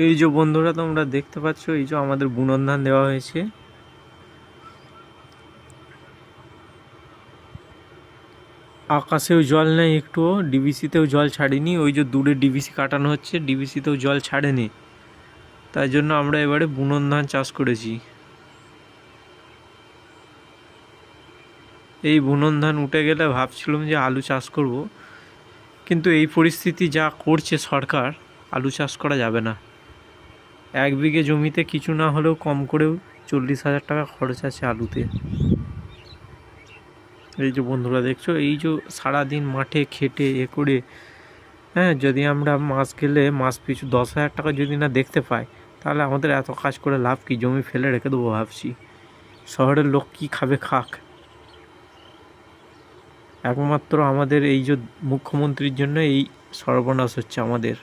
এই যে বন্ধুরা তোমরা দেখতে পাচ্ছ, এই যে আমাদের বুনন ধান দেওয়া হয়েছে। আকাশেও জল নেই একটুও, ডিবিসিতেও জল ছাড়েনি। ওই যে দূরে ডিবিসি কাটানো হচ্ছে, ডিবিসিতেও জল ছাড়েনি। তাই জন্য আমরা এবারে বুনন ধান চাষ করেছি। এই বুনন ধান উঠে গেলে ভাবছিলাম যে আলু চাষ করব, কিন্তু এই পরিস্থিতি যা করছে সরকার, আলু চাষ করা যাবে না। 1 বিঘে জমিতে কিছু না হলেও কম করেও 40,000 টাকা খরচ আছে আলুতে। এই যে বন্ধুরা দেখছো, এই যে সারাদিন মাঠে খেটে করে, যদি আমরা মাস গেলে মাস পিছু 10,000 টাকা যদি না দেখতে পাই, তাহলে আমাদের এত কাজ করে লাভ কি? জমি ফেলে রেখে দেবো ভাবছি। শহরের লোক কি খাবে খাক। একমাত্র আমাদের এই যে মুখ্যমন্ত্রীর জন্য এই সর্বনাশ হচ্ছে আমাদের।